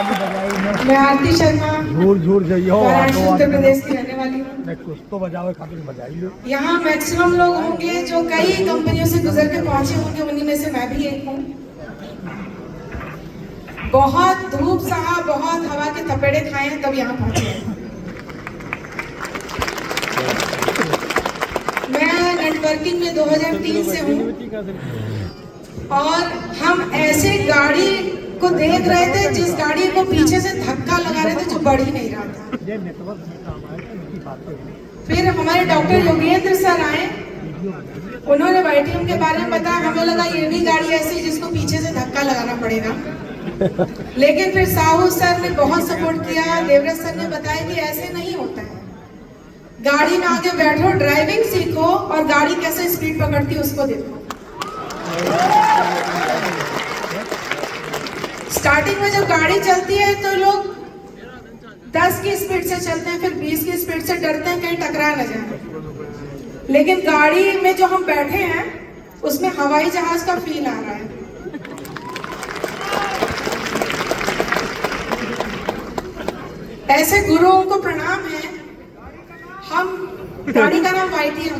मैं आरती शर्मा झूर जाइयो वाराणसी उत्तर प्रदेश की रहने वाली हूँ। मैं कुछ तो बजावे खातिर बजाइयो। यहाँ मैक्सिमम लोग होंगे जो कई कंपनियों से गुजर के पहुंचे होंगे, उन्हीं में से मैं भी एक हूँ। बहुत धूप सहा, बहुत हवा के थपेड़े खाए हैं, तब यहाँ पहुंचे हैं। मैं नेटवर्किंग में 2003 से हूँ और हम ऐसे गाड़ी को देख रहे थे जिस गाड़ी को पीछे से धक्का लगा रहे थे जो बढ़ ही नहीं रहा था। फिर हमारे डॉक्टर योगेंद्र सर आए, उन्होंने वाईटीएम के बारे में बताया। हमें लगा ये भी गाड़ी ऐसी जिसको पीछे से धक्का लगाना पड़ेगा, लेकिन फिर साहू सर ने बहुत सपोर्ट किया। देवराज सर ने बताया कि ऐसे नहीं होता है, गाड़ी में आगे बैठो, ड्राइविंग सीखो और गाड़ी कैसे स्पीड पकड़ती है उसको देखो। स्टार्टिंग में जब गाड़ी चलती है तो लोग 10 की स्पीड से चलते हैं, फिर 20 की स्पीड से डरते हैं कहीं टकरा न जाए। लेकिन गाड़ी में जो हम बैठे हैं उसमें हवाई जहाज का फील आ रहा है। ऐसे गुरुओं को प्रणाम है। हम गाड़ी का नाम वाईटीएम,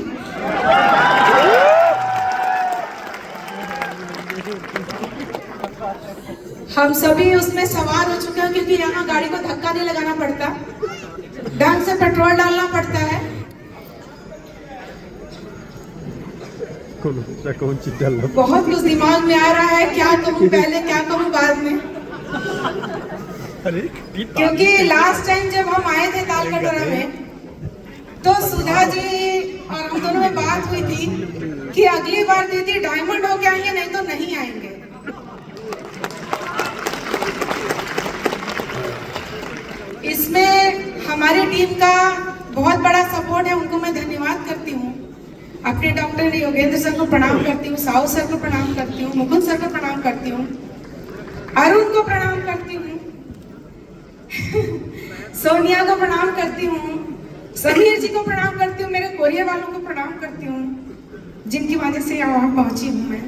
हम सभी उसमें सवार हो चुके हैं क्योंकि यहाँ गाड़ी को धक्का नहीं लगाना पड़ता, ढंग से पेट्रोल डालना पड़ता है। बहुत कुछ दिमाग में आ रहा है, क्या कहूँ पहले क्या कहूँ बाद में। क्योंकि लास्ट टाइम जब हम आए थे तालकटोरा में तो सुधा जी और हम दोनों में बात हुई थी कि अगली बार दीदी डायमंड होके आएंगे, नहीं तो नहीं आएंगे। इसमें हमारी टीम का बहुत बड़ा सपोर्ट है, उनको मैं धन्यवाद करती हूँ। अपने डॉक्टर योगेंद्र सर को प्रणाम करती हूँ, साहू सर को प्रणाम करती हूँ, मुकुंद सर को प्रणाम करती हूँ, अरुण को प्रणाम करती हूँ, सोनिया को प्रणाम करती हूँ, समीर जी को प्रणाम करती हूँ, मेरे कोरियर वालों को प्रणाम करती हूँ, जिनकी वजह से यहाँ पहुंची हूँ मैं।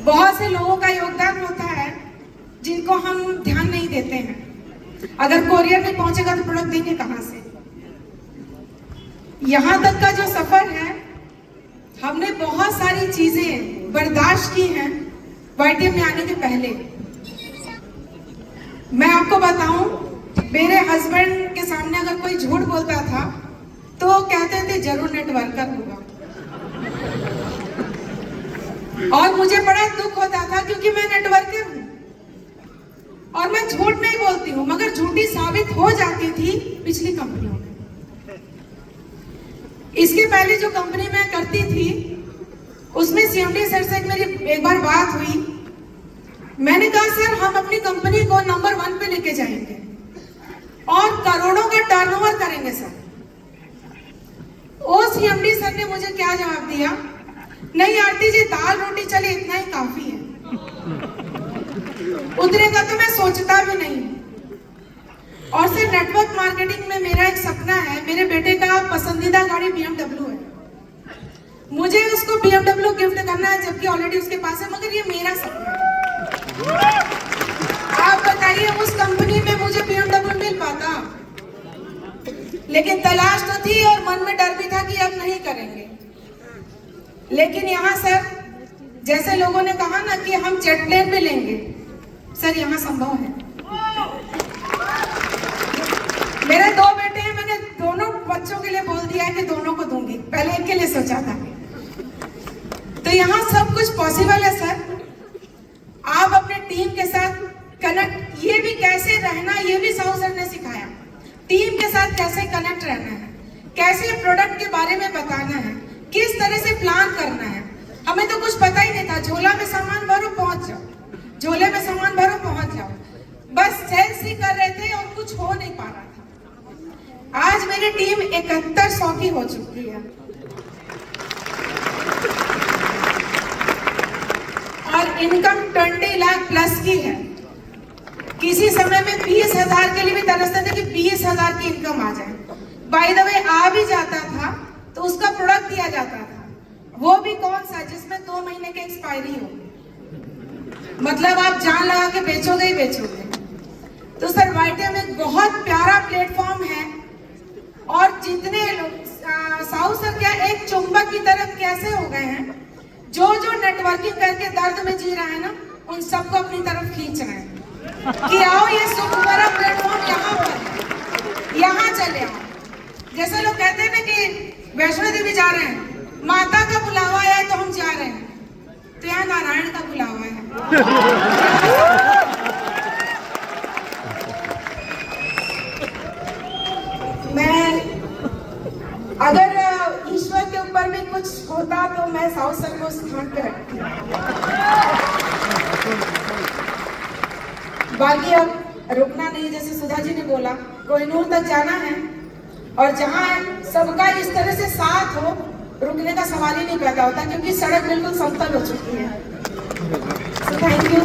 बहुत से लोगों का योगदान होता है जिनको हम ध्यान नहीं देते हैं। अगर कोरियर नहीं पहुंचेगा तो प्रोडक्ट देंगे कहां से। यहाँ तक का जो सफर है, हमने बहुत सारी चीजें बर्दाश्त की हैं वाईटीएम में आने के पहले। मैं आपको बताऊं, मेरे हस्बैंड के सामने अगर कोई झूठ बोलता था तो कहते थे जरूर नेटवर्कर होगा, और मुझे बड़ा दुख होता था क्योंकि मैं नेटवर्कर हूं और मैं झूठ नहीं बोलती हूँ, मगर झूठी साबित हो जाती थी पिछली कंपनियों में। इसके पहले जो कंपनी मैं करती थी उसमें सीएमडी सर से मेरी एक बार बात हुई। मैंने कहा सर हम अपनी कंपनी को नंबर 1 पे लेके जाएंगे और करोड़ों का टर्नओवर करेंगे सर। ओ सीएमडी सर ने मुझे क्या जवाब दिया, नहीं आरती जी दाल रोटी चले इतना ही काफी है, उतने का तो मैं सोचता भी नहीं। और सर नेटवर्क मार्केटिंग में मेरा एक सपना है, मेरे बेटे का पसंदीदा गाड़ी BMW है, मुझे उसको BMW गिफ्ट करना है, जबकि ऑलरेडी उसके पास है, मगर ये मेरा सपना है। आप बताइए उस कंपनी में मुझे BMW मिल पाता, लेकिन तलाश तो थी और मन में डर भी था कि अब नहीं करेंगे। लेकिन यहाँ सर जैसे लोगों ने कहा ना कि हम जेट प्लेन में लेंगे, सर यहाँ संभव है। मेरे 2 बेटे हैं, मैंने दोनों बच्चों के लिए बोल दिया है कि दोनों को दूंगी, पहले एक के लिए सोचा था। तो यहाँ सब कुछ पॉसिबल है सर। आप अपने टीम के साथ कनेक्ट, ये भी कैसे रहना, ये भी साहू सर ने सिखाया। टीम के साथ कैसे कनेक्ट रहना है, कैसे प्रोडक्ट के बारे में बताना है, किस तरह से प्लान करना है। हमें तो कुछ पता ही नहीं था, झोला में सामान भरो पहुंच जाओ, झोले में सामान भरो पहुंच जाओ, बस सेल्स ही कर रहे थे और कुछ हो नहीं पा रहा था। आज मेरी टीम 7100 की हो चुकी है और इनकम 20 लाख प्लस की है। किसी समय में 20,000 के लिए भी तरसते थे कि 20,000 की इनकम आ जाए। बाय द वे आ भी जाता था तो उसका प्रोडक्ट दिया जाता था, वो भी कौन सा जिसमें 2 महीने की एक्सपायरी हो। मतलब आप जान लगा के बेचोगे ही बेचोगे। तो सर YTM एक बहुत प्यारा प्लेटफॉर्म है और जितने लोग साहू सर क्या एक चुंबक की तरफ कैसे हो गए हैं, जो जो नेटवर्किंग करके दर्द में जी रहा है ना, उन सबको अपनी तरफ खींच रहे हैं कि आओ ये सुख भरा प्लेटफॉर्म यहाँ पर है, यहाँ चले आओ। जैसे लोग कहते हैं ना कि वैष्णो देवी जा रहे हैं, माता का बुलावा आया है तो हम जा रहे हैं, तो यहाँ नारायण का बुलावा है। मैं अगर ईश्वर के ऊपर भी कुछ होता तो मैं साहू सर को स्थान पे रखती। बाकी अब रुकना नहीं, जैसे सुधा जी ने बोला कोहिनूर तक जाना है और जहाँ सबका इस तरह से साथ हो, रुकने का सवाल ही नहीं पैदा होता क्योंकि सड़क बिल्कुल समतल हो चुकी है। Thank you,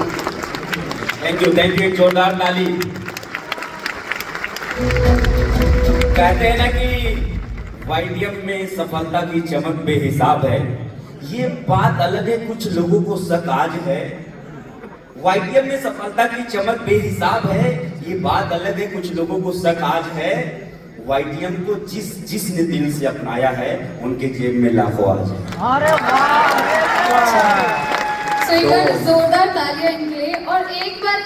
thank you, thank you. एक जोरदार ताली। कहते हैं ना कि YTM में सफलता की चमक बेहिसाब है। ये बात अलग है, कुछ लोगों को शक आज है। YTM में सफलता की चमक बेहिसाब है, ये बात अलग है, कुछ लोगों को शक आज है। YTM को जिसने दिल से अपनाया है, उनके जेब में लाखों आज है। अरे वाह! जोरदार तालियां इनके लिए। और एक बार